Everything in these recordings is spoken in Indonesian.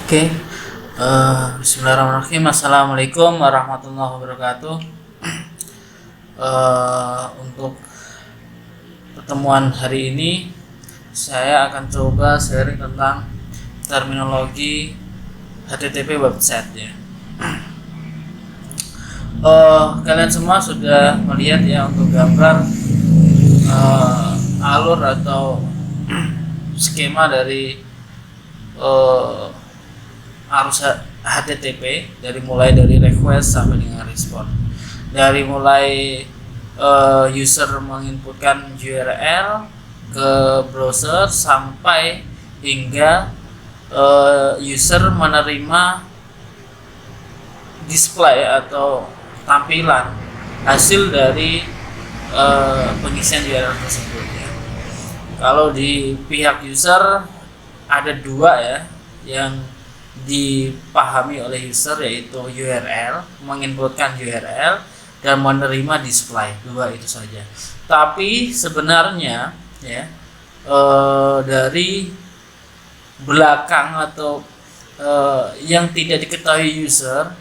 Oke, Bismillahirrahmanirrahim. Assalamualaikum warahmatullahi wabarakatuh. Untuk pertemuan hari ini, saya akan coba sharing tentang terminologi HTTP website ya. Kalian semua sudah melihat ya untuk gambar alur atau skema dari arus HTTP mulai dari request sampai dengan respon, dari mulai user menginputkan URL ke browser sampai hingga user menerima display atau tampilan hasil dari pengisian URL tersebut ya. Kalau di pihak user ada dua ya yang dipahami oleh user, yaitu URL, menginputkan URL dan menerima display, dua itu saja. Tapi sebenarnya ya dari belakang atau yang tidak diketahui user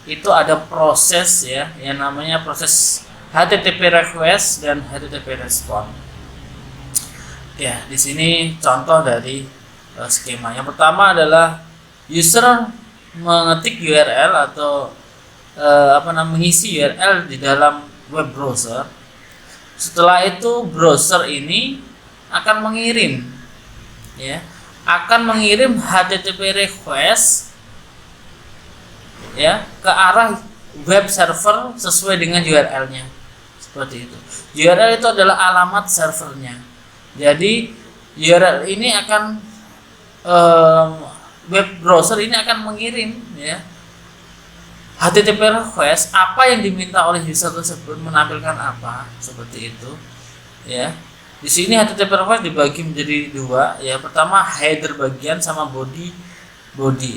itu ada proses ya yang namanya proses HTTP request dan HTTP respon. Ya, di sini contoh dari skema. Yang pertama adalah user mengetik URL atau mengisi URL di dalam web browser. Setelah itu browser ini akan mengirim HTTP request ya ke arah web server sesuai dengan URL-nya. Seperti itu. URL itu adalah alamat servernya. Jadi URL ini akan web browser ini akan mengirim ya HTTP request apa yang diminta oleh user tersebut, menampilkan apa, seperti itu ya. Di sini HTTP request dibagi menjadi dua ya. Pertama header bagian sama body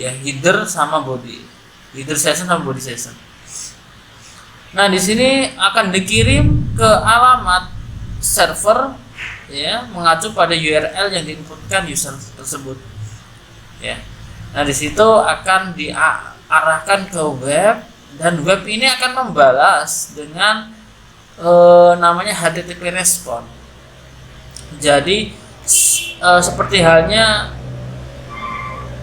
ya, header sama body, header session sama body session. Nah, di sini akan dikirim ke alamat server ya, mengacu pada URL yang diinputkan user tersebut ya. Nah, di situ akan diarahkan ke web dan web ini akan membalas dengan namanya HTTP respon. Jadi seperti halnya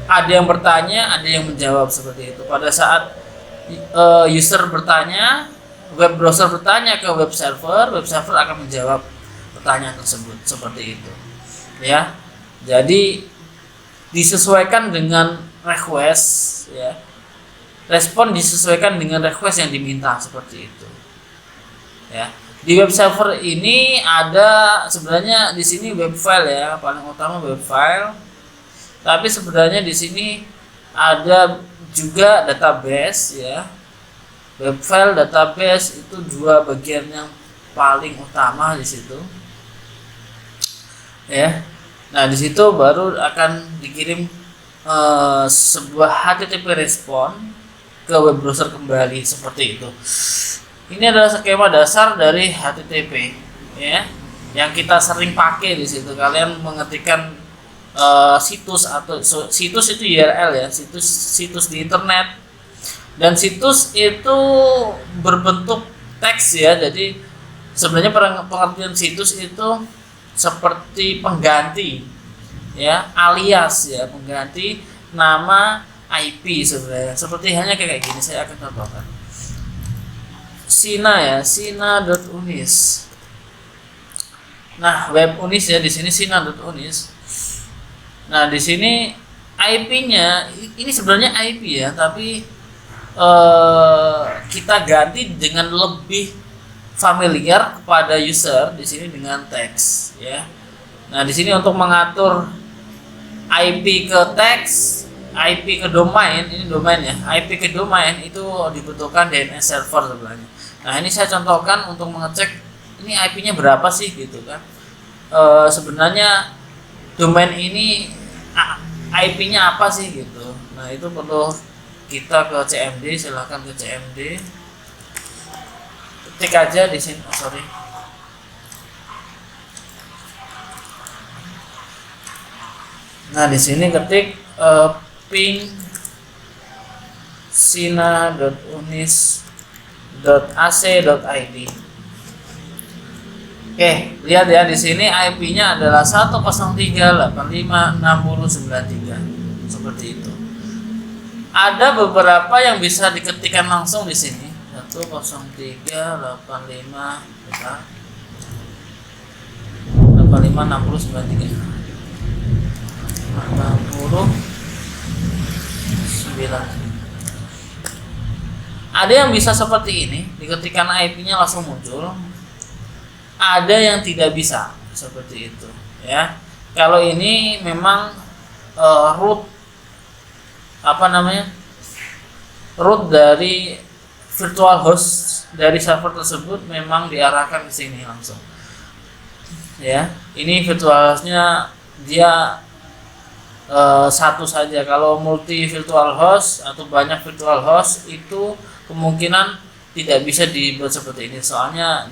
ada yang bertanya, ada yang menjawab, seperti itu. Pada saat user bertanya, web browser bertanya ke web server akan menjawab pertanyaan tersebut, seperti itu ya. Jadi disesuaikan dengan request ya, respon disesuaikan dengan request yang diminta, seperti itu ya. Di web server ini ada sebenarnya di sini web file ya, paling utama web file, tapi sebenarnya di sini ada juga database ya. Web file, database itu dua bagian yang paling utama di situ ya. Nah, di situ baru akan dikirim sebuah HTTP respon ke web browser kembali, seperti itu. Ini adalah skema dasar dari HTTP ya, yang kita sering pakai di situ. Kalian mengetikkan situs atau situs itu URL ya, situs di internet, dan situs itu berbentuk teks ya. Jadi sebenarnya pengertian situs itu seperti pengganti ya, alias ya, pengganti nama IP sebenarnya. Seperti halnya kayak gini, saya akan contohkan. Sina ya, sina.unis. Nah, web unis ya, di sini sina.unis. Nah, di sini IP-nya ini sebenarnya IP ya, tapi kita ganti dengan lebih familiar kepada user di sini dengan teks ya. Nah, di sini untuk mengatur IP ke teks, IP ke domain, ini domain ya. IP ke domain itu dibutuhkan DNS server sebenarnya. Nah, ini saya contohkan untuk mengecek ini IP-nya berapa sih gitu kan. Sebenarnya domain ini IP-nya apa sih gitu. Nah, itu perlu kita ke CMD, silahkan ke CMD. Ketik aja di sini, Nah, di sini ketik ping sina.unis.ac.id. Oke, lihat ya di sini IP-nya adalah 103.85.60.93 seperti itu. Ada beberapa yang bisa diketikkan langsung di sini. 103.85.60.93. Ada yang bisa seperti ini, diketikkan IP-nya langsung muncul. Ada yang tidak bisa seperti itu, ya. Kalau ini memang root root dari virtual host dari server tersebut memang diarahkan ke sini langsung. Ya, ini virtual hostnya dia satu saja. Kalau multi virtual host atau banyak virtual host itu kemungkinan tidak bisa dibuat seperti ini, soalnya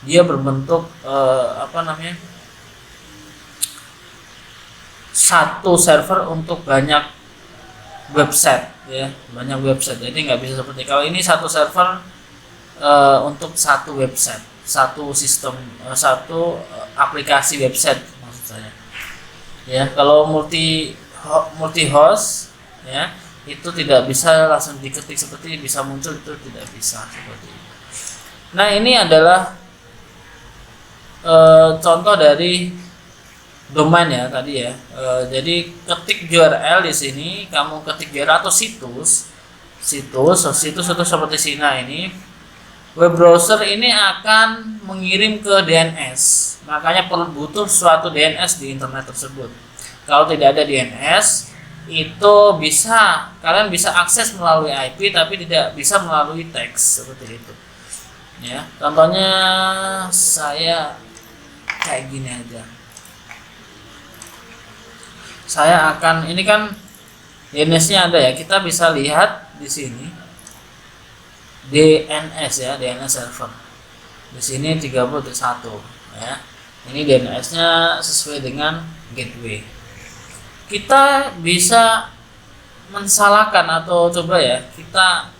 dia berbentuk satu server untuk banyak website, ya, banyak website. Jadi nggak bisa seperti kalau ini satu server untuk satu website, satu sistem, satu aplikasi website maksud saya. Ya, kalau multi host, ya, itu tidak bisa langsung diketik seperti bisa muncul, itu tidak bisa seperti itu. Nah, ini adalah contoh dari domain ya tadi ya. Jadi ketik URL di sini, kamu ketik URL atau situs itu seperti Sina ini. Web browser ini akan mengirim ke DNS. Makanya perlu butuh suatu DNS di internet tersebut. Kalau tidak ada DNS, itu kalian bisa akses melalui IP tapi tidak bisa melalui teks seperti itu. Ya, contohnya saya kayak gini aja. Saya akan, ini kan DNS-nya ada ya, kita bisa lihat di sini DNS ya, DNS server. Di sini 31 ya. Ini DNS-nya sesuai dengan gateway. Kita bisa mensalahkan atau coba ya, kita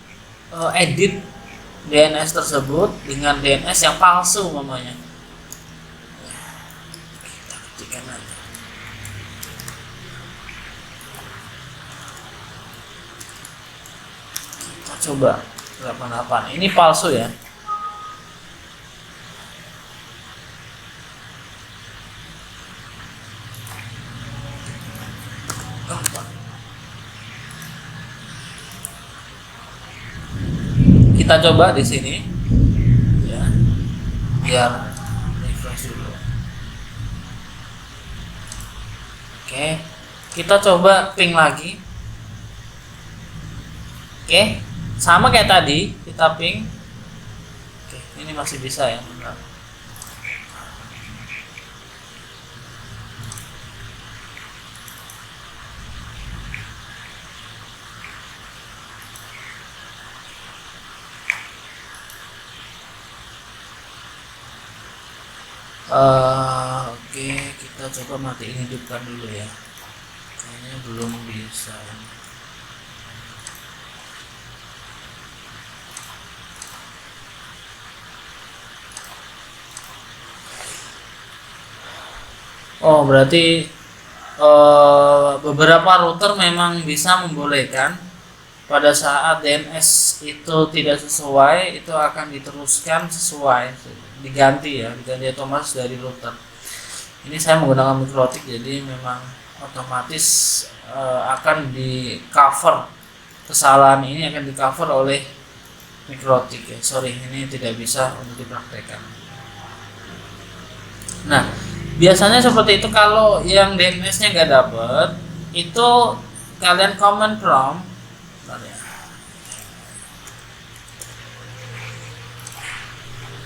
edit DNS tersebut dengan DNS yang palsu umpamanya. Kita ketikkan aja. Kita coba 88. Ini palsu ya. Kita coba di sini ya, biar refresh dulu. Oke, kita coba ping lagi. Oke, sama kayak tadi kita ping. Oke, ini masih bisa ya. Bentar. Oke, kita coba matiin hidupkan dulu ya. Kayaknya belum bisa. Oh, berarti beberapa router memang bisa membolehkan pada saat DNS itu tidak sesuai, itu akan diteruskan sesuai, diganti otomatis dari router. Ini saya menggunakan MikroTik, jadi memang otomatis akan di cover, kesalahan ini akan di cover oleh MikroTik ya. Sorry, ini tidak bisa untuk dipraktekkan. Nah, biasanya seperti itu. Kalau yang DNS-nya nggak dapet, itu kalian command prompt.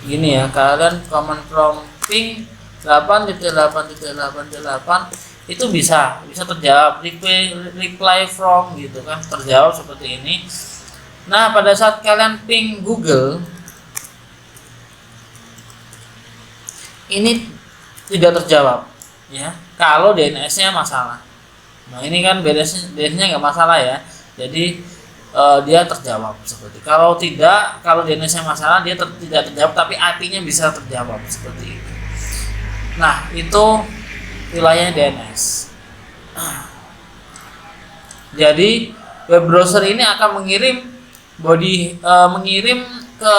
Gini ya, kalian command prompt ping 8.8.8.8 itu bisa terjawab, reply from gitu kan, terjawab seperti ini. Nah, pada saat kalian ping Google, ini tidak terjawab ya, kalau DNS-nya masalah. Nah ini kan DNS-nya nggak masalah ya, jadi dia terjawab seperti. Kalau tidak, kalau DNS-nya masalah dia tidak terjawab, tapi IP-nya bisa terjawab seperti itu. Nah itu wilayah DNS. Jadi web browser ini akan mengirim mengirim ke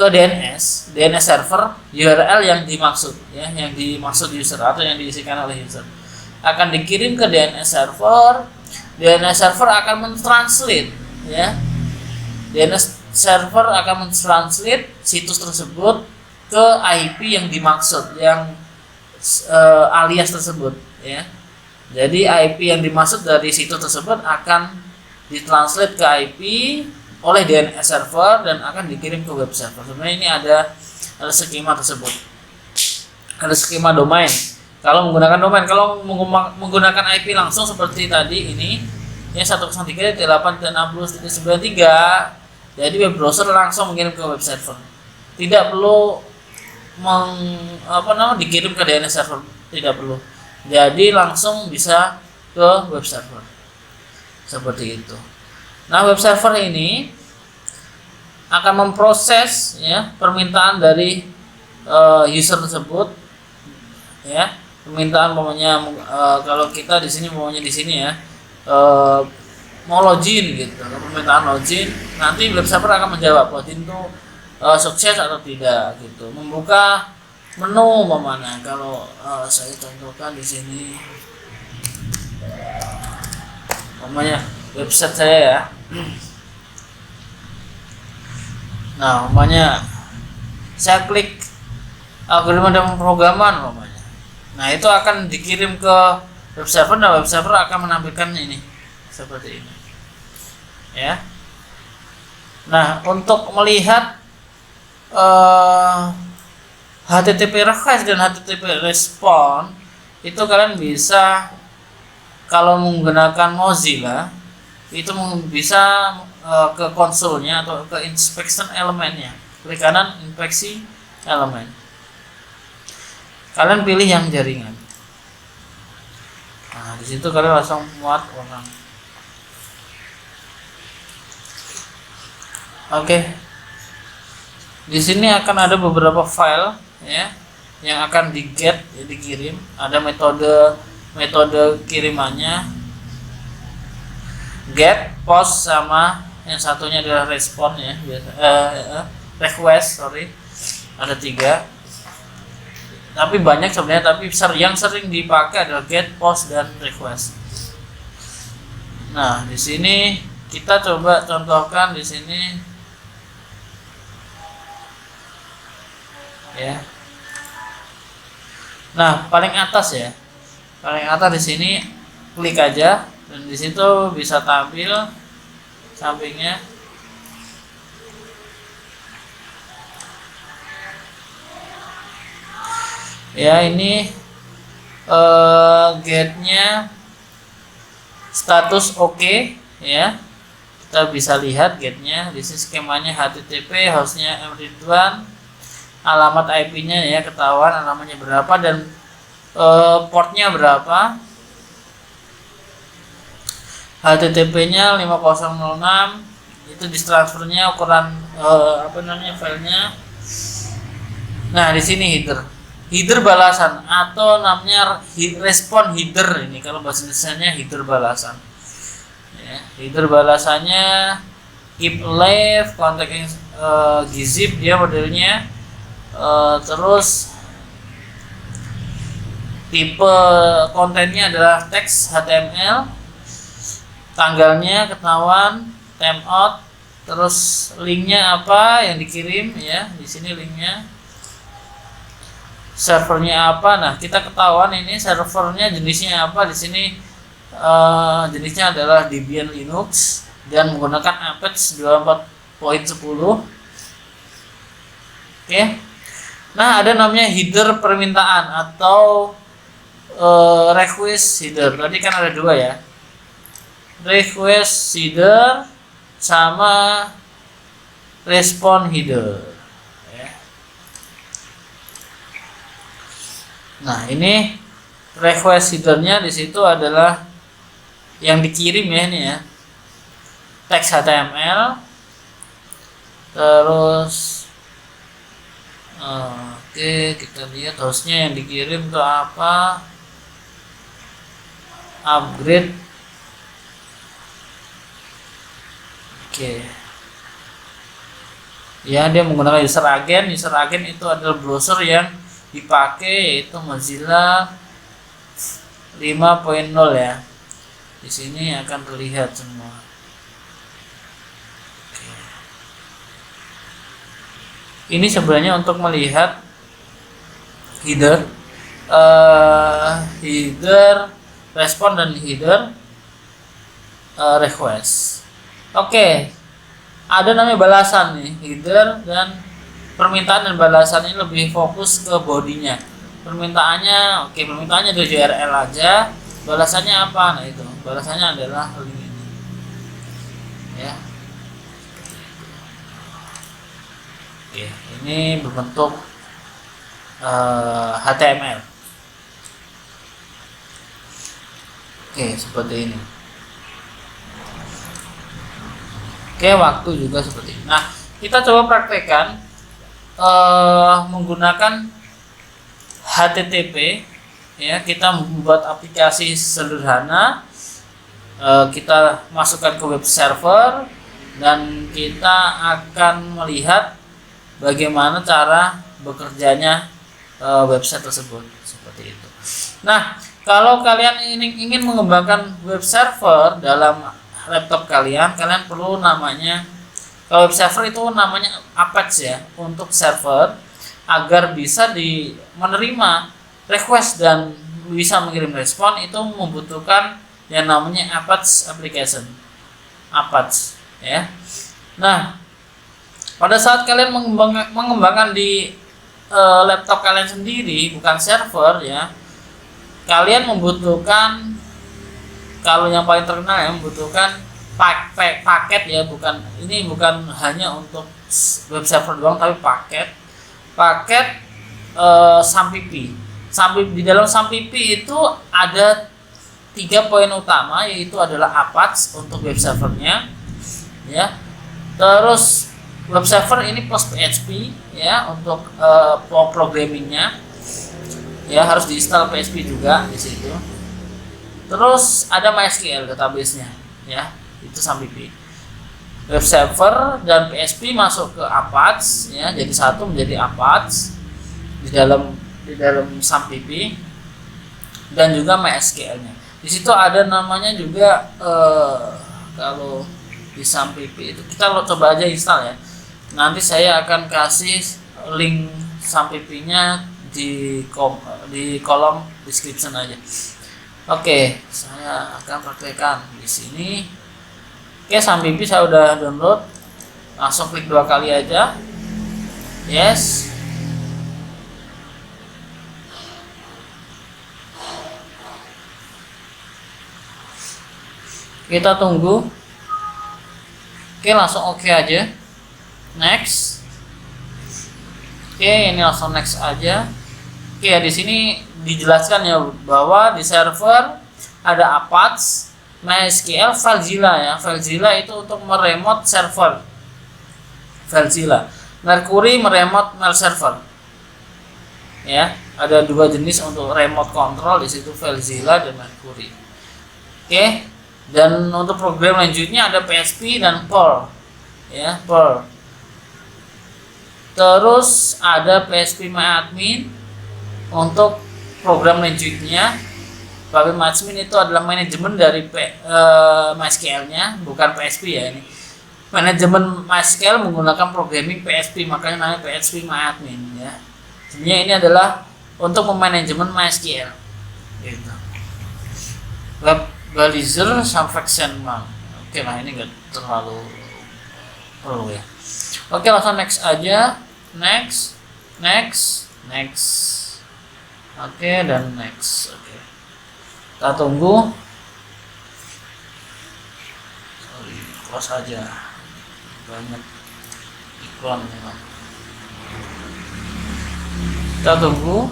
DNS server URL yang dimaksud ya, yang dimaksud user atau yang diisikan oleh user akan dikirim ke DNS server. DNS server akan mentranslate ya. DNS server akan mentranslate situs tersebut ke IP yang dimaksud, yang alias tersebut ya. Jadi IP yang dimaksud dari situs tersebut akan ditranslate ke IP oleh DNS server dan akan dikirim ke web server. Sebenarnya ini ada skema tersebut. Ada skema domain. Kalau menggunakan domain, kalau menggunakan IP langsung seperti tadi ini ya 103.8.60.93, jadi web browser langsung mengirim ke web server. Tidak perlu dikirim ke DNS server, tidak perlu. Jadi langsung bisa ke web server. Seperti itu. Nah, web server ini akan memproses ya permintaan dari user tersebut ya. Permintaan kalau kita di sini di sini ya mau login gitu. Kalau permintaan login, nanti web server akan menjawab login itu sukses atau tidak gitu. Membuka menu mana kalau saya contohkan di sini website saya ya. Nah, saya klik algoritma dan pemrograman Nah, itu akan dikirim ke web server dan web server akan menampilkan ini seperti ini. Ya. Nah, untuk melihat HTTP request dan HTTP respond itu kalian bisa, kalau menggunakan Mozilla itu bisa ke konsolnya atau ke inspection elemennya. Klik kanan inspeksi elemen. Kalian pilih yang jaringan. Nah, di situ kalian langsung muat ulang. Oke. Di sini akan ada beberapa file ya yang akan dikirim. Ada metode kirimannya, get, post, sama yang satunya adalah respond ya, request, ada 3. Tapi banyak sebenarnya, tapi yang sering dipakai adalah get, post, dan request. Nah, di sini kita coba contohkan di sini ya. Nah, paling atas ya. Paling atas di sini klik aja dan di situ bisa tampil sampingnya. Ya, ini get-nya status oke ya. Kita bisa lihat get-nya. Di sini skemanya HTTP, hostnya Ridwan, alamat IP-nya ya ketahuan, alamatnya berapa dan portnya berapa. HTTP-nya 5006, itu ditransfernya ukuran filenya. Nah, di sini header balasan atau namanya respon header ini, kalau bahasa Indonesianya header balasan. Ya, header balasannya keep alive, contact gzip dia modelnya, terus tipe kontennya adalah teks HTML, tanggalnya ketahuan, timeout, terus linknya apa yang dikirim ya, di sini linknya. Servernya apa? Nah, kita ketahuan ini servernya jenisnya apa. Di sini jenisnya adalah Debian Linux dan menggunakan Apache 24.10. Oke. Nah, ada namanya header permintaan atau request header. Tadi kan ada 2 ya. Request header sama respond header. Nah, ini request headernya di situ adalah yang dikirim ya, ini ya, teks HTML. Terus oke, kita lihat hostnya yang dikirim itu apa, upgrade. Oke ya, dia menggunakan user agent. User agent itu adalah browser yang dipakai, yaitu Mozilla 5.0 ya. Di sini akan terlihat semua. Oke. Ini sebenarnya untuk melihat header, header respon dan header request. Oke, ada namanya balasan nih, header dan permintaan dan balasan ini lebih fokus ke bodinya. Permintaannya, oke, permintaannya dari URL aja. Balasannya apa? Nah itu, balasannya adalah link ini. Ya. Oke, ini berbentuk HTML. Oke, seperti ini. Oke, waktu juga seperti ini. Nah, kita coba praktekkan menggunakan HTTP ya. Kita membuat aplikasi sederhana, kita masukkan ke web server dan kita akan melihat bagaimana cara bekerjanya website tersebut, seperti itu. Nah, kalau kalian ingin mengembangkan web server dalam laptop kalian perlu namanya, kalau web server itu namanya Apache ya, untuk server agar bisa menerima request dan bisa mengirim respon. Itu membutuhkan yang namanya Apache application, Apache ya. Nah, pada saat kalian mengembangkan di laptop kalian sendiri, bukan server ya, kalian membutuhkan, kalau yang paling terkenal ya, membutuhkan paket ya, bukan hanya untuk web server doang, tapi paket SAMPP. Di dalam SAMPP itu ada 3 poin utama, yaitu adalah Apache untuk web servernya ya, terus web server ini plus PHP ya untuk programmingnya ya, harus diinstal PHP juga di situ. Terus ada MySQL database-nya ya, itu SAMPP. Web server dan PHP masuk ke Apache ya, jadi satu menjadi Apache di dalam SAMPP, dan juga MySQL-nya. Di situ ada namanya juga kalau di SAMPP itu kita coba aja install ya. Nanti saya akan kasih link SAMPP-nya di kolom description aja. Oke, saya akan praktekkan di sini. Oke, SAMPP saya udah download. Langsung klik 2 kali aja. Yes. Kita tunggu. Oke, langsung oke aja. Next. Oke, ini langsung next aja. Oke, di sini dijelaskan ya bahwa di server ada Apache, MySQL, FileZilla ya. FileZilla itu untuk meremote server. FileZilla. Mercury meremote mail server. Ya, ada 2 jenis untuk remote control di situ, FileZilla dan Mercury. Oke. Dan untuk program lanjutnya ada PHP dan Perl. Ya, Perl. Terus ada PHPMyAdmin untuk program lanjutnya. PHPMyAdmin itu adalah manajemen dari MySQL-nya, bukan PHP ya ini. Manajemen MySQL menggunakan programming PHP, makanya namanya PHPMyAdmin ya. Sebenarnya ini adalah untuk memanajemen MySQL. Gitu. Web Balizer Function Mount. Oke, nah ini enggak terlalu perlu ya. Oke, langsung next aja. Next. Oke, dan next. Oke. Kita tunggu. Sorry, close aja. Banyak iklan memang. Kita tunggu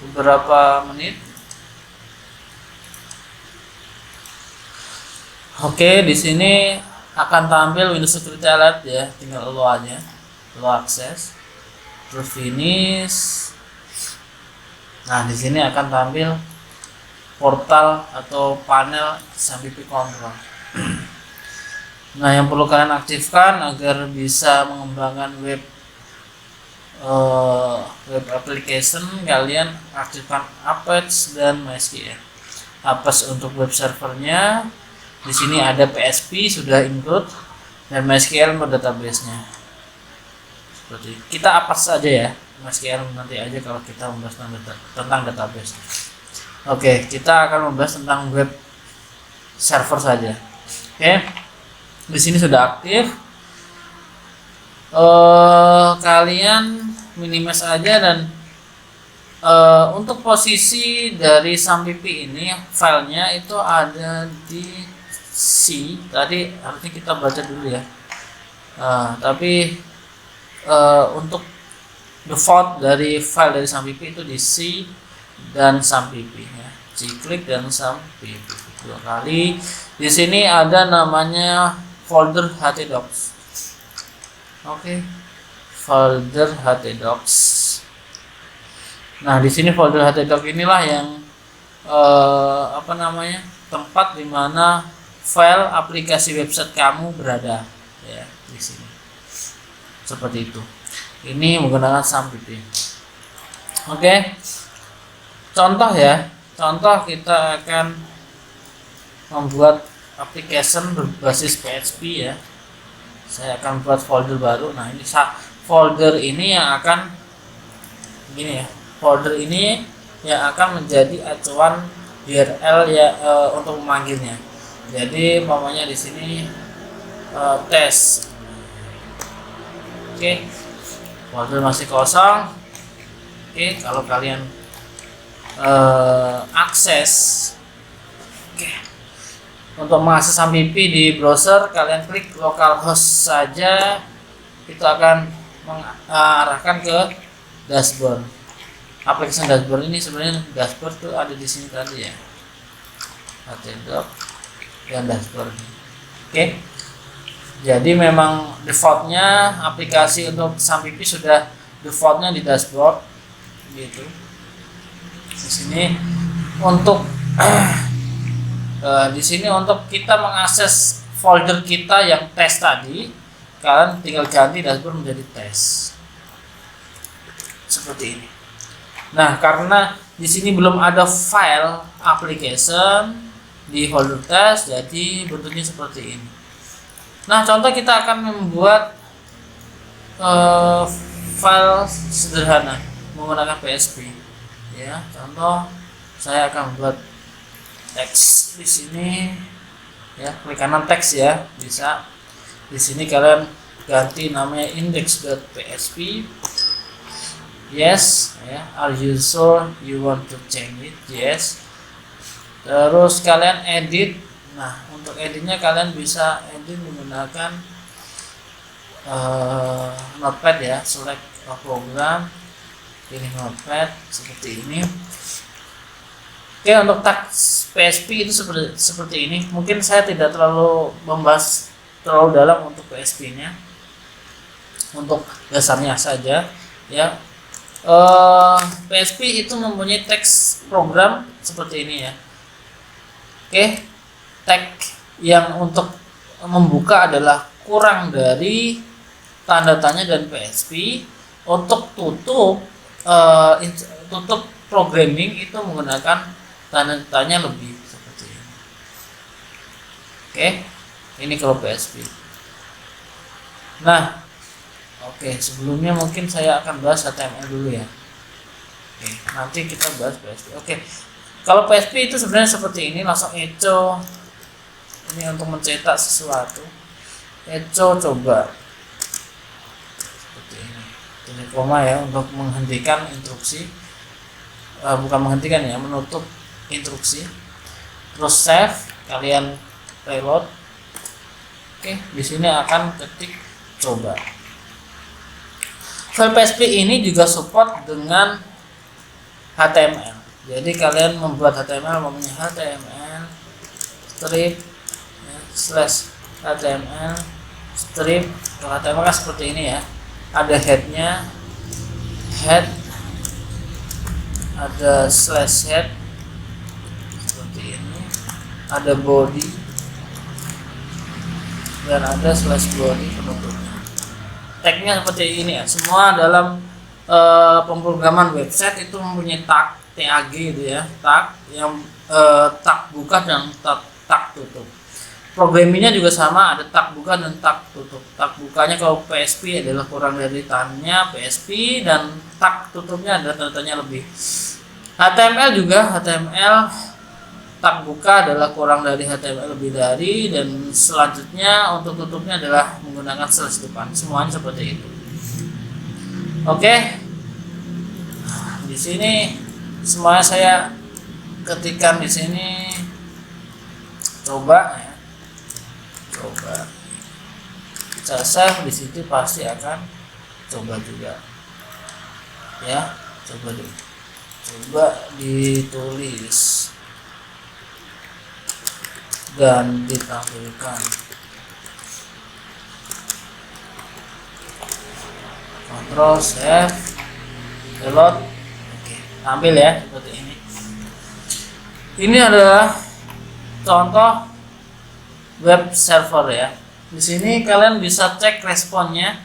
beberapa menit. Oke, di sini akan tampil Windows Security Alert ya, tinggal lo aja, lo akses, terus finish. Nah, di sini akan tampil portal atau panel SAMPP control. Nah, yang perlu kalian aktifkan agar bisa mengembangkan web application, kalian aktifkan Apache dan MySQL. Apache untuk web servernya, di sini ada PHP sudah include, dan MySQL untuk database-nya. Seperti kita Apache saja ya, MySQL nanti aja kalau kita membahas tentang database. Oke, kita akan membahas tentang web server saja. Oke, di sini sudah aktif. Kalian minimize aja, dan untuk posisi dari SAMPP ini filenya itu ada di C. Tadi harusnya kita baca dulu ya, tapi untuk default dari file dari SAMPP itu di C dan SAMPP ya, C-click dan SAMPP dua kali. Di sini ada namanya folder htdocs. Oke, folder htdocs. Nah, di sini folder htdocs inilah yang tempat dimana file aplikasi website kamu berada ya, di sini. Seperti itu. Ini menggunakan SAMPP. Oke. Contoh ya. Contoh kita akan membuat application berbasis PHP ya. Saya akan buat folder baru. Nah, ini folder ini yang akan gini ya. Folder ini yang akan menjadi acuan URL ya untuk memanggilnya. Jadi umpamanya di sini tes. Oke. Folder masih kosong. Oke, kalau kalian akses, oke, untuk mengakses SAMPP di browser, kalian klik localhost saja, itu akan mengarahkan ke dashboard. Aplikasi dashboard ini sebenarnya dashboard tuh ada di sini tadi ya, htdocs dan dashboard. Oke, jadi memang defaultnya aplikasi untuk SAMPP sudah defaultnya di dashboard gitu. Di sini untuk di sini untuk kita mengakses folder kita yang tes tadi, kalian tinggal ganti dashboard menjadi tes. Seperti ini. Nah, karena di sini belum ada file application di folder tes, jadi bentuknya seperti ini. Nah, contoh kita akan membuat file sederhana menggunakan PHP. Ya, contoh saya akan buat teks di sini ya, klik kanan teks ya, bisa. Di sini kalian ganti namanya index.php. Yes, ya. Are you sure you want to change it? Yes. Terus kalian edit. Nah, untuk editnya kalian bisa edit menggunakan notepad ya, select a program, pilih notepad seperti ini. Oke, untuk teks PHP itu seperti ini. Mungkin saya tidak terlalu membahas terlalu dalam untuk PHP nya, untuk dasarnya saja ya. PHP itu mempunyai teks program seperti ini ya. Oke, teks yang untuk membuka adalah kurang dari tanda tanya dan PHP. Untuk tutup programming itu menggunakan tanda tanya lebih seperti ini. Oke, ini kalau PHP. Nah, oke, sebelumnya mungkin saya akan bahas HTML dulu ya. Oke, nanti kita bahas PHP. Oke, kalau PHP itu sebenarnya seperti ini, langsung echo. Ini untuk mencetak sesuatu. Echo coba. Seperti ini. Ini koma ya untuk menghentikan instruksi. Bukan menghentikan ya, menutup instruksi. Terus save, kalian reload. Oke, di sini akan ketik coba. File PHP ini juga support dengan HTML. Jadi kalian membuat HTML namanya HTML strip ya, slash html strip. Kalau HTML kan seperti ini ya, ada headnya, head, ada slash head seperti ini, ada body, dan ada slash body penutupnya. Tagnya seperti ini ya. Semua dalam pemrograman website itu mempunyai tag gitu ya, tag yang tag buka dan tag tutup. Programmingnya juga sama, ada tag buka dan tag tutup. Tag bukanya kalau PHP adalah kurang dari tanya PHP, dan tag tutupnya adalah tanda-tanya lebih. HTML juga, HTML tag buka adalah kurang dari, HTML lebih dari, dan selanjutnya untuk tutupnya adalah menggunakan slash depan. Semuanya seperti itu. Oke. Di sini semuanya saya ketikkan di sini. Coba ya. Coba saya save di situ, pasti akan coba juga ya. Coba ditulis dan ditampilkan. Ctrl save, reload. Oke, tampil ya seperti ini. Ini adalah contoh web server ya. Di sini kalian bisa cek responnya,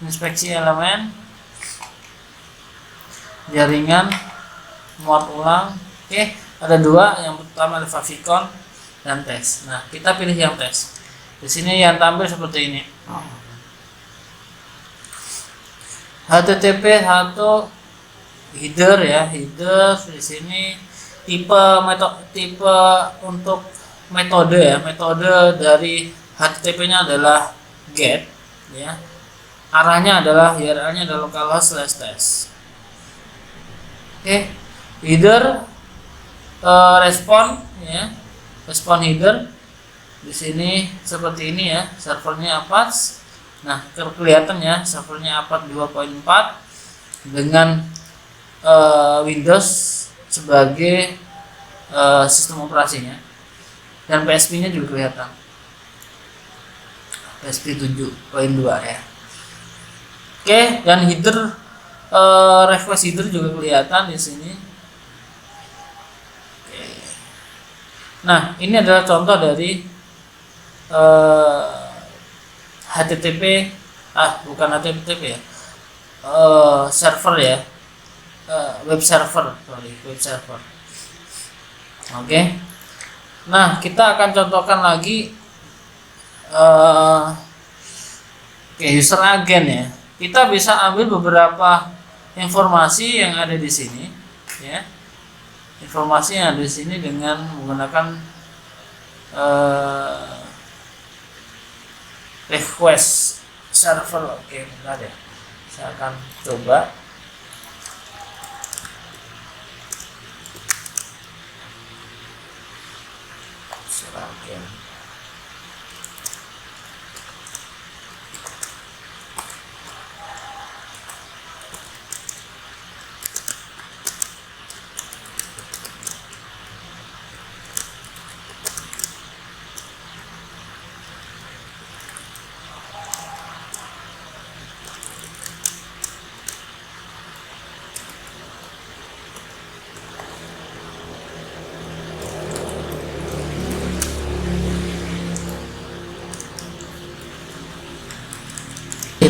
inspeksi elemen, jaringan, muat ulang. Oke, ada dua. Yang pertama ada favicon dan tes. Nah, kita pilih yang tes. Di sini yang tampil seperti ini. HTTP 1 header ya, header di sini tipe untuk metode ya, metode dari HTTP-nya adalah get ya. Arahnya adalah URL-nya adalah localhost /test. Oke, header respon ya, respon header di sini seperti ini ya, servernya Apache. Nah, kelihatan ya, servernya Apache 2.4 dengan Windows sebagai sistem operasinya, dan PHP-nya juga kelihatan, PHP 7.2 ya. Oke, dan header request header juga kelihatan di sini. Oke. Nah, ini adalah contoh dari HTTP, bukan HTTP ya, server ya, web server. Oke. Nah, kita akan contohkan lagi user agent ya. Kita bisa ambil beberapa informasi yang ada di sini ya. Informasi yang ada di sini dengan menggunakan request server. Oke, bentar ya. Saya akan coba. Seragam.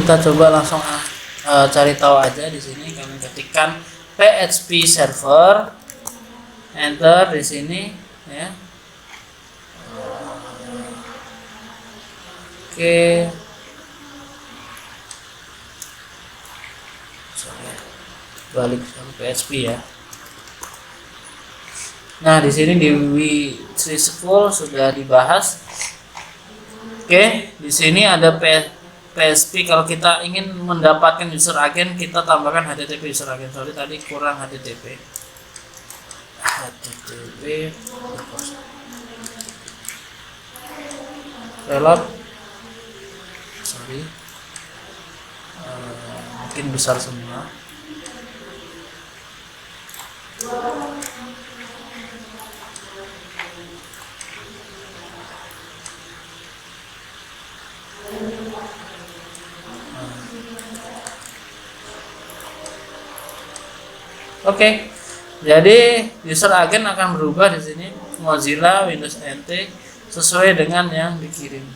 Kita coba langsung cari tahu aja di sini. Kami ketikkan PHP server, enter di sini ya. Oke. Balik ke PHP ya. Nah, di sini di W3School sudah dibahas. Oke, di sini ada PHP. Kalau kita ingin mendapatkan user agent, kita tambahkan HTTP user agent. Sorry, tadi kurang HTTP. Reload. Sorry, mungkin besar semua. Oke. Jadi user agent akan berubah di sini Mozilla Windows NT sesuai dengan yang dikirim.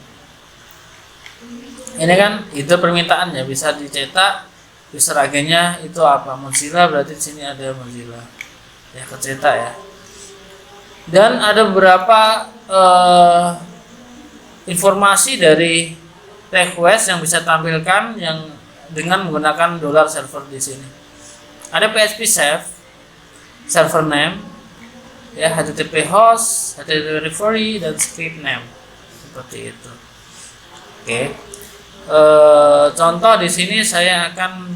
Ini kan itu permintaannya, bisa dicetak user agennya itu apa, Mozilla, berarti di sini ada Mozilla ya, kecetak ya. Dan ada beberapa informasi dari request yang bisa tampilkan yang dengan menggunakan $server di sini. Ada PHP server name, ya, HTTP host, HTTP referee, dan script name seperti itu. Oke. Contoh di sini saya akan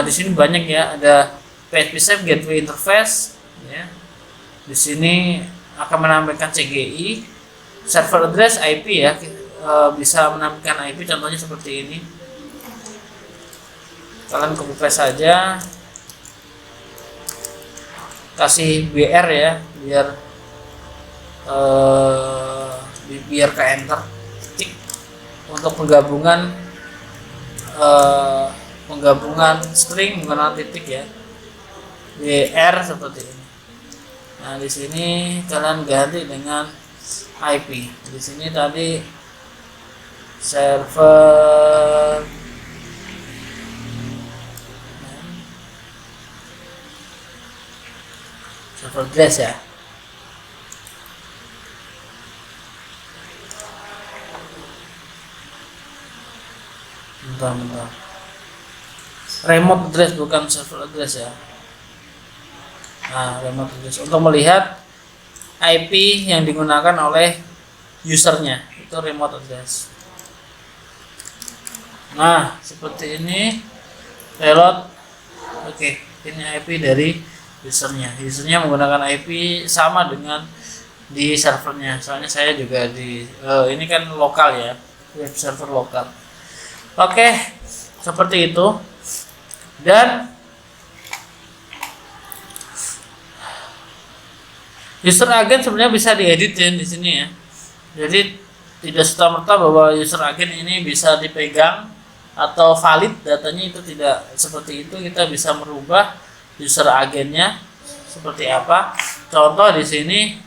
di sini banyak ya, ada PHP gateway interface ya. Di sini akan menampilkan CGI, server address IP ya, bisa menampilkan IP, contohnya seperti ini. Kalian copy paste saja, kasih BR ya, biar ke enter, titik, untuk penggabungan string menggunakan titik ya, BR seperti ini. Nah di sini kalian ganti dengan IP. Di sini tadi server address ya. Bentar. Remote address bukan server address ya. Nah, remote address untuk melihat IP yang digunakan oleh usernya itu remote address. Nah, seperti ini reload. Oke, ini IP dari usernya menggunakan IP sama dengan di servernya, soalnya saya juga di ini kan lokal ya, web server lokal. Oke, seperti itu. Dan user agent sebenarnya bisa diedit ya di sini ya. Jadi tidak serta-merta bahwa user agent ini bisa dipegang atau valid datanya, itu tidak seperti itu. Kita bisa merubah user agennya seperti apa. Contoh di sini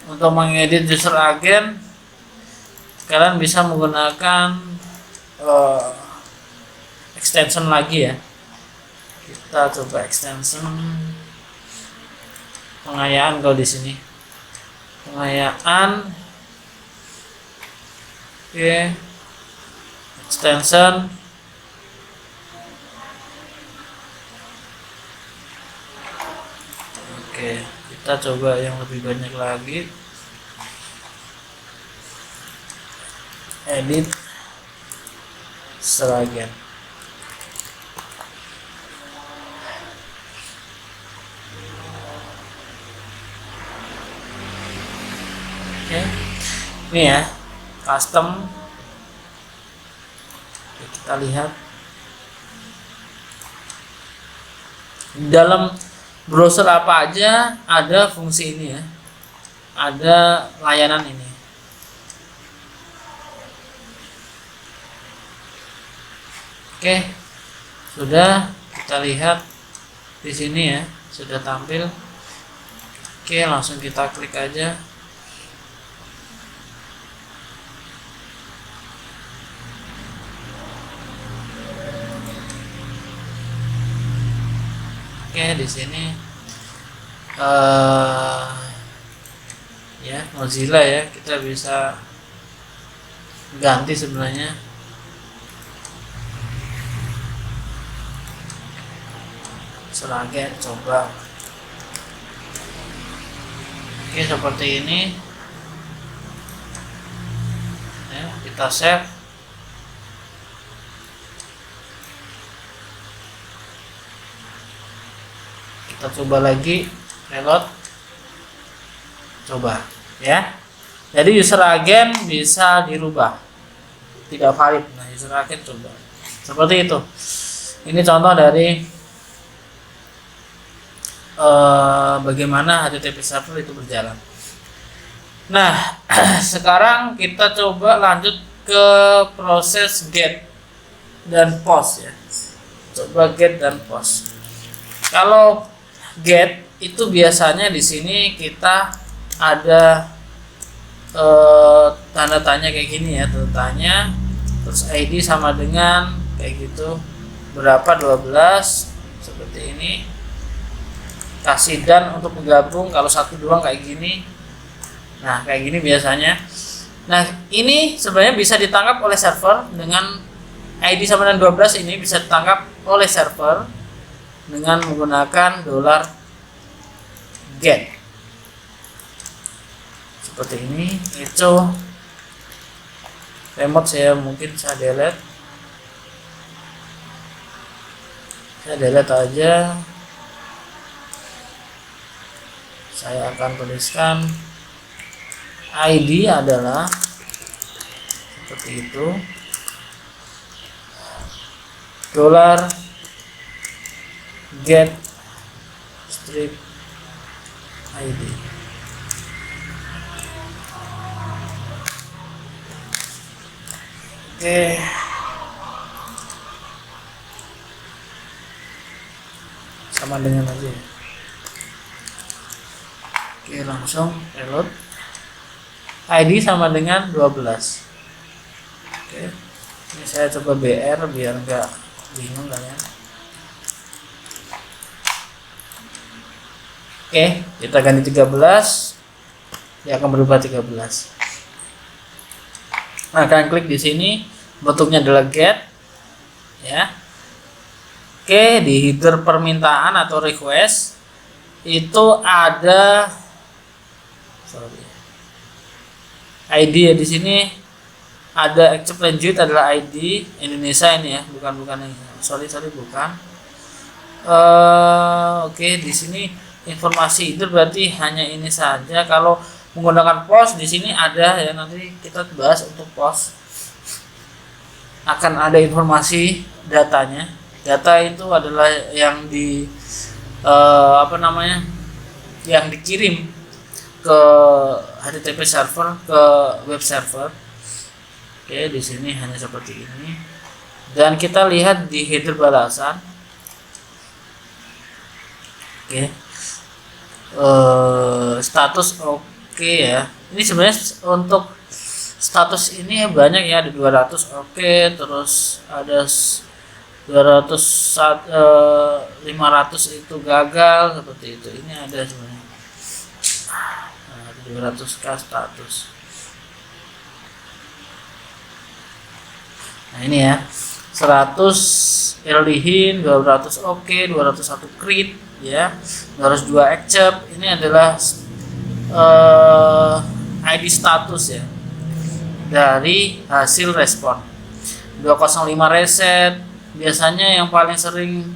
untuk mengedit user agent, kalian bisa menggunakan extension lagi ya. Kita coba extension pengayaan. Kalau di sini pengayaan, oke, extension. Oke, kita coba yang lebih banyak lagi. Edit seragam. Oke, ini ya, custom. Kita lihat dalam browser apa aja ada fungsi ini ya, ada layanan ini. Oke, sudah, kita lihat di sini ya, sudah tampil. Oke, langsung kita klik aja. Oke, di sini ya Mozilla ya, kita bisa ganti sebenarnya. Seragam, coba. Oke, seperti ini ya, kita save. Kita coba lagi, reload, coba ya. Jadi user agent bisa dirubah, tidak valid. Nah, user agent coba seperti itu. Ini contoh dari bagaimana HTTP server itu berjalan. Nah, sekarang kita coba lanjut ke proses get dan post ya. Coba get dan post. Kalau get itu biasanya di sini kita ada tanda tanya kayak gini ya, tanda tanya, terus ID sama dengan kayak gitu, berapa 12 seperti ini, kasih dan untuk menggabung, kalau satu doang kayak gini. Nah kayak gini biasanya. Nah ini sebenarnya bisa ditangkap oleh server dengan ID sama dengan 12, ini bisa ditangkap oleh server dengan menggunakan $get seperti ini. Echo remote saya delete aja. Saya akan tuliskan ID adalah seperti itu, $get strip ID. Oke. Sama dengan aja. Oke, langsung reload. ID sama dengan 12. Oke. Ini saya coba BR biar enggak bingung kalian. Oke, kita ganti 13. Dia akan berubah 13. Nah, kalian klik di sini, bentuknya adalah get, ya. Oke, di header permintaan atau request itu ada ID ya, di sini ada accept language adalah ID Indonesia ini ya, bukan ini. Bukan. Oke, di sini informasi itu berarti hanya ini saja. Kalau menggunakan POS di sini ada ya, nanti kita bahas untuk POS. Akan ada informasi datanya. Data itu adalah yang yang dikirim ke HTTP server, ke web server. Oke, di sini hanya seperti ini. Dan kita lihat di header balasan. Oke. Status oke ya. Ini sebenarnya untuk status ini banyak ya, ada 200 oke, terus ada 500 itu gagal seperti itu. Ini ada sebenarnya 200k status. Nah ini ya, 100 LDHIN, 200 oke, 201 create ya, 202 accept. Ini adalah ID status ya dari hasil respon. 205 reset, biasanya yang paling sering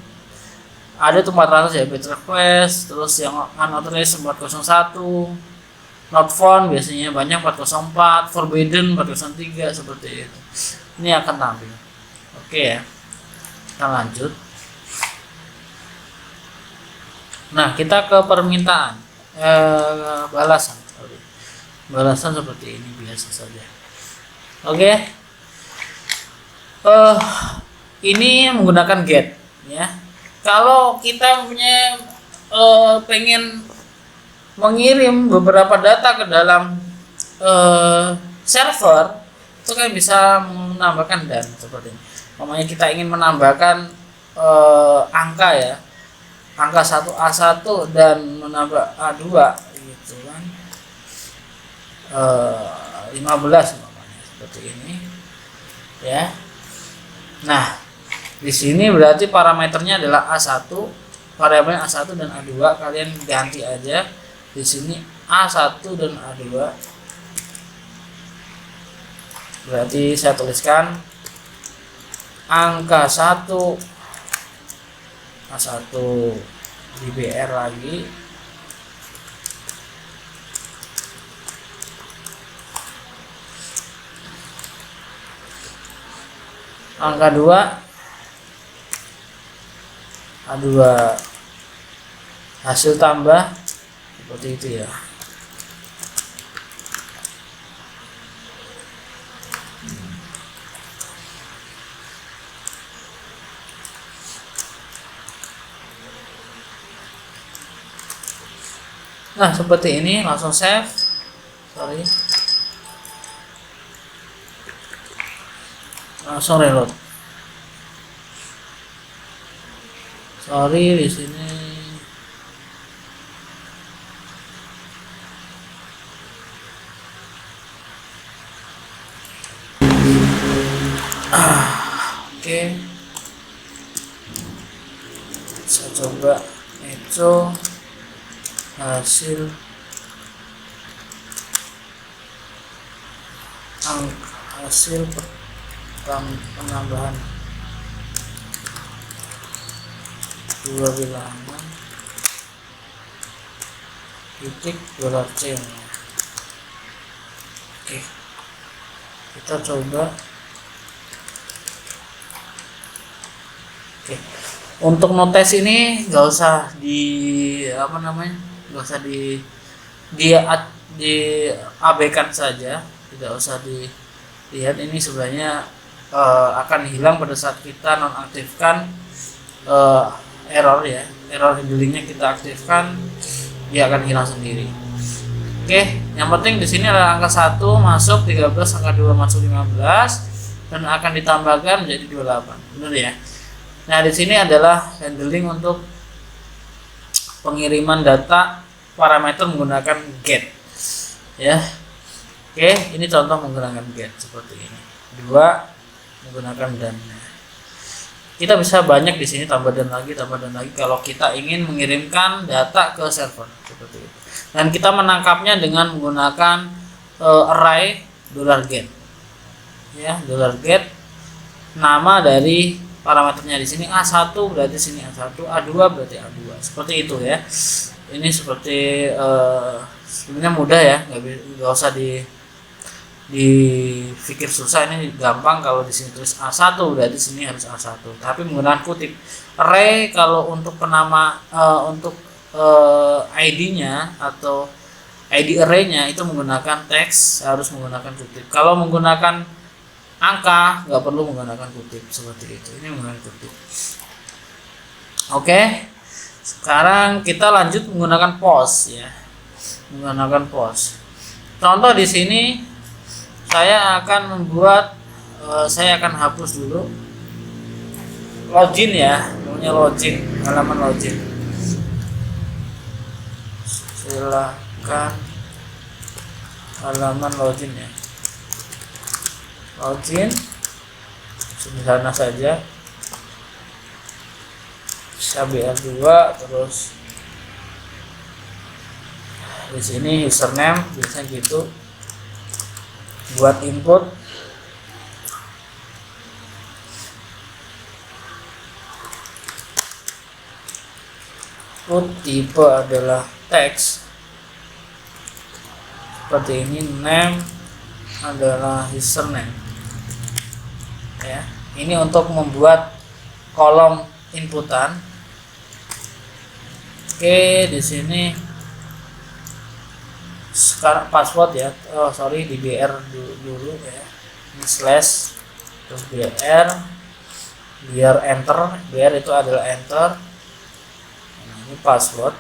ada tuh 400 ya, batch request, terus yang unauthorized 401, not found biasanya banyak 404, forbidden 403 seperti itu. Ini akan tampil. Oke ya, kita lanjut. Nah, kita ke permintaan balasan seperti ini biasa saja. Oke. Ini menggunakan get ya. Kalau kita punya pengen mengirim beberapa data ke dalam server, itu kan bisa menambahkan dan seperti ini. Namanya kita ingin menambahkan angka ya, angka 1A1 dan menambah A2 gitu kan, 15 namanya seperti ini ya. Nah, di sini berarti parameternya adalah A1, variabelnya A1 dan A2, kalian ganti aja di sini A1 dan A2. Berarti saya tuliskan angka 1 A1 di BR lagi, angka 2 A2 hasil tambah seperti itu ya. Nah seperti ini, langsung save. Langsung reload. Di sini oke. Saya coba echo hasil penambahan dua bilangan titik $C. Oke, kita coba. Oke, untuk notes ini nggak usah nggak usah diabaikan saja, tidak usah dilihat. Ini sebenarnya akan hilang pada saat kita nonaktifkan error handlingnya. Kita aktifkan, dia akan hilang sendiri. Oke, yang penting di sini adalah angka 1 masuk 13, angka 2 masuk 15, dan akan ditambahkan menjadi 28. Benar ya? Nah, di sini adalah handling untuk pengiriman data parameter menggunakan get. Ya. Oke, ini contoh menggunakan get seperti ini. 2 menggunakan dan. Kita bisa banyak di sini, tambah dan lagi kalau kita ingin mengirimkan data ke server seperti itu. Dan kita menangkapnya dengan menggunakan array $get. Ya, $get nama dari parameternya di sini A1 berarti sini A1, A2 berarti A2. Seperti itu ya. Ini seperti sebenarnya mudah ya, nggak usah dipikir susah. Ini gampang. Kalau di sini tulis A1 berarti sini harus A1, tapi menggunakan kutip. Array kalau untuk untuk ID-nya atau ID array-nya itu menggunakan teks, harus menggunakan kutip. Kalau menggunakan angka nggak perlu menggunakan kutip seperti itu. Ini menggunakan kutip. Oke, sekarang kita lanjut menggunakan post ya. Menggunakan post. Contoh di sini saya akan saya akan hapus dulu login ya, namanya login, halaman login. Silakan halaman login ya. Login sederhana saja. Bisa BR2, terus di sini username biasanya gitu. Buat input tipe adalah teks seperti ini. Name adalah username ya. Ini untuk membuat kolom inputan. Oke, di sini sekarang password ya, di BR dulu ya, ini slash terus BR, biar enter. BR itu adalah enter. Nah, ini password.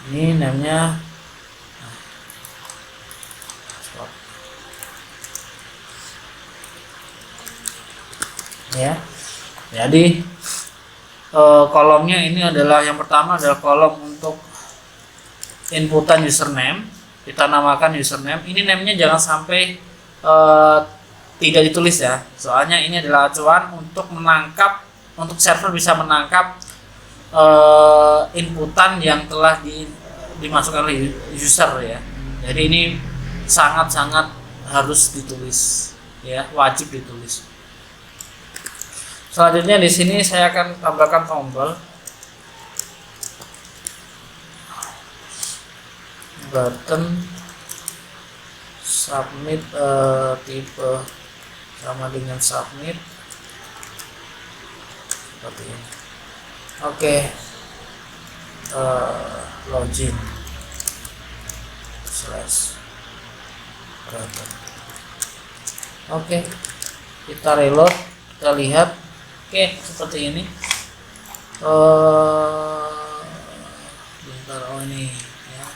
Ini namanya password ya. Jadi kolomnya ini adalah, yang pertama adalah kolom untuk inputan username. Kita namakan username. Ini namanya jangan sampai tidak ditulis ya, soalnya ini adalah acuan untuk menangkap, untuk server bisa menangkap inputan yang telah dimasukkan oleh user ya. Jadi ini sangat-sangat harus ditulis ya, wajib ditulis. Selanjutnya di sini saya akan tambahkan tombol button submit, tipe sama dengan submit seperti ini. Oke, login slash button. Oke, kita reload, kita lihat. Oke, seperti ini. eh bentar, oh ini ya,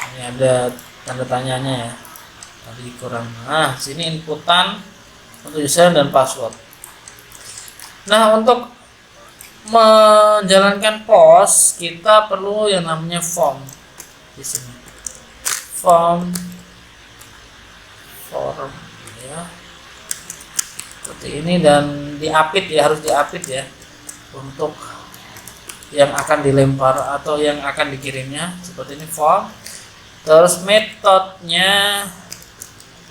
ini ada tanda tanyanya ya, tadi kurang. Nah sini inputan untuk username dan password. Nah untuk menjalankan POS kita perlu yang namanya form di sini, form ya seperti ini, dan diapit ya, harus diapit ya untuk yang akan dilempar atau yang akan dikirimnya. Seperti ini form, terus metodenya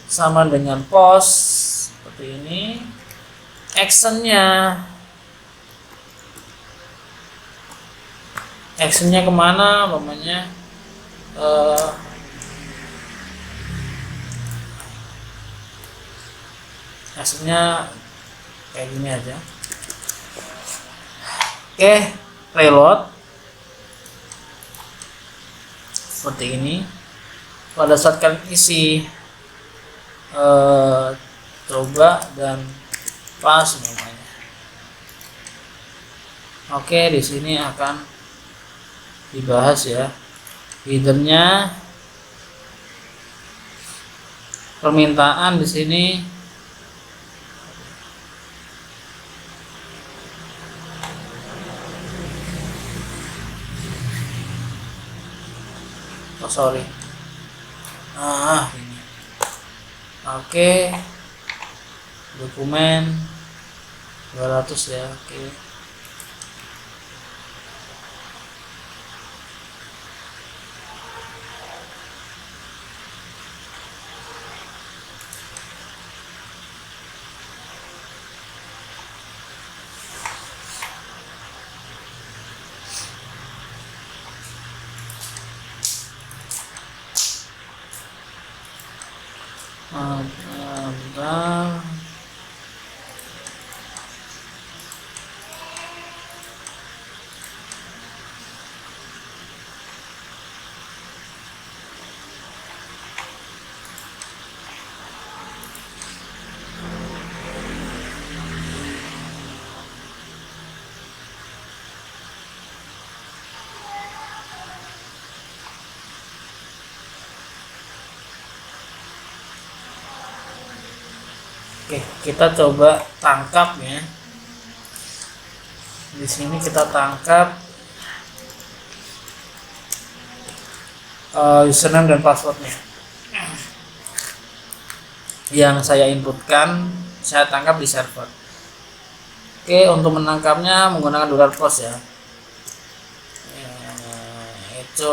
sama dengan POS seperti ini. Actionnya kemana namanya, actionnya kayak gini aja. Oke, reload seperti ini. Pada saat kalian isi coba dan pas namanya. Oke, di sini akan dibahas ya, headernya, permintaan di sini. Oh sorry, ini. Oke, dokumen 200 ya. Oke. Bentar. Oke, kita coba tangkap ya. Di sini kita tangkap username dan passwordnya yang saya inputkan, saya tangkap di server. Oke, untuk menangkapnya menggunakan $POS ya. Itu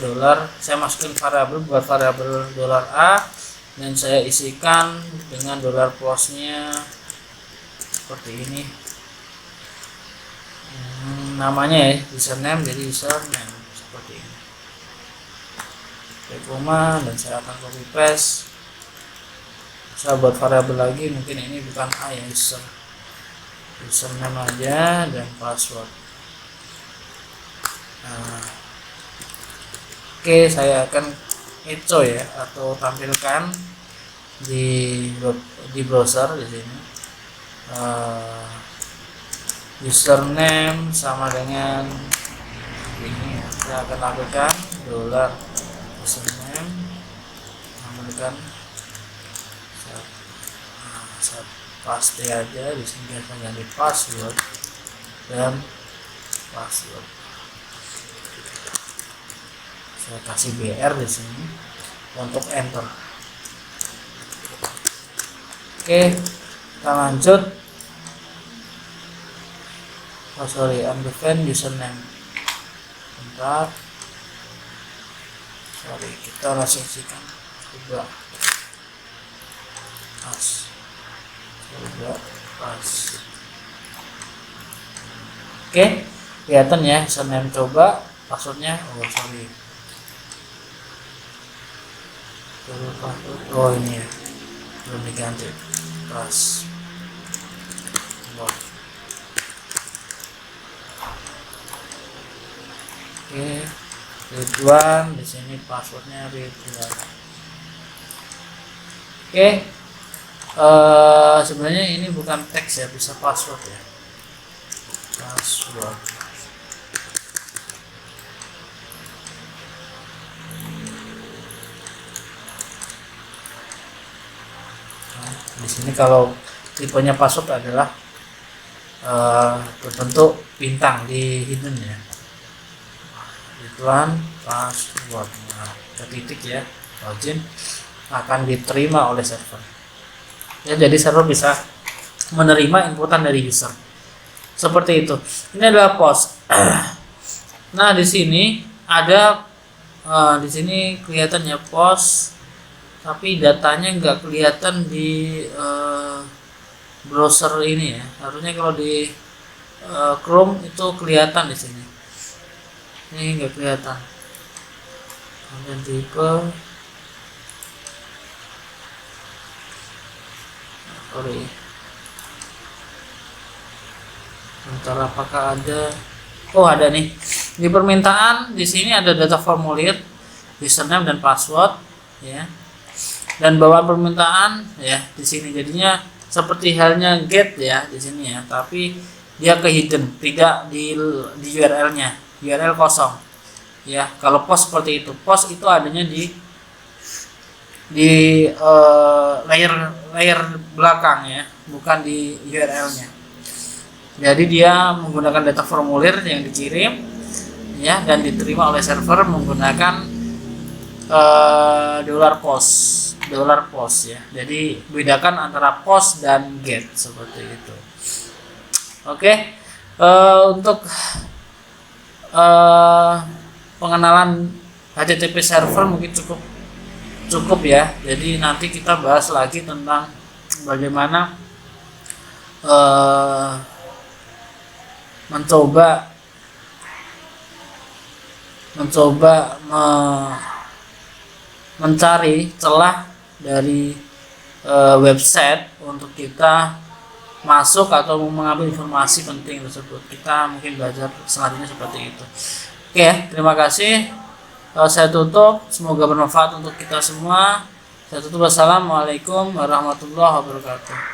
dolar, saya masukin variabel buat variabel $A, dan saya isikan dengan $POS-nya seperti ini. Namanya ya, username, jadi username seperti ini. Koma, dan saya akan copy paste. Saya buat variabel lagi, mungkin ini bukan A ya, username aja dan password. Oke, saya akan echo ya, atau tampilkan di browser di sini. Username sama dengan ini ya. Saya akan tampilkan $username, tampilkan saya paste aja di sini, saya ganti password dan password. Saya kasih BR di sini untuk enter. Oke, kita lanjut. Oh sorry, undefined username. Bentar. Sorry, kita langsung isikan. Coba pas. Oke, kelihatan ya username coba, passwordnya. Oh sorry. Oh ini ya, belum diganti. Pas. Oke, Ridwan di sini passwordnya Ridwan. Oke, sebenarnya ini bukan teks ya, bisa password ya. password. Di sini kalau tipenya password adalah berbentuk bintang di hidden ya, ituan password. Nah, titik ya, login akan diterima oleh server ya, jadi server bisa menerima inputan dari user seperti itu. Ini adalah post. Nah di sini ada di sini kelihatannya post, tapi datanya nggak kelihatan di browser ini ya. Harusnya kalau di Chrome itu kelihatan di sini. Ini nggak kelihatan. Kemudian tipe, sorry. Bentar, apakah ada? Oh ada nih. Di permintaan di sini ada data formulir, username dan password ya. Dan bawaan permintaan ya di sini jadinya seperti halnya get ya di sini ya, tapi dia ke hidden, tidak di URL-nya, URL kosong ya. Kalau post seperti itu, post itu adanya di layer belakang ya, bukan di URL-nya. Jadi dia menggunakan data formulir yang dikirim ya dan diterima oleh server menggunakan dollar post ya. Jadi bedakan antara post dan get seperti itu. Oke, untuk pengenalan HTTP server mungkin cukup ya. Jadi nanti kita bahas lagi tentang bagaimana mencoba mencari celah dari website untuk kita masuk atau mengambil informasi penting tersebut. Kita mungkin belajar selanjutnya seperti itu. Oke, terima kasih. Saya tutup. Semoga bermanfaat untuk kita semua. Saya tutup. Wassalamualaikum warahmatullahi wabarakatuh.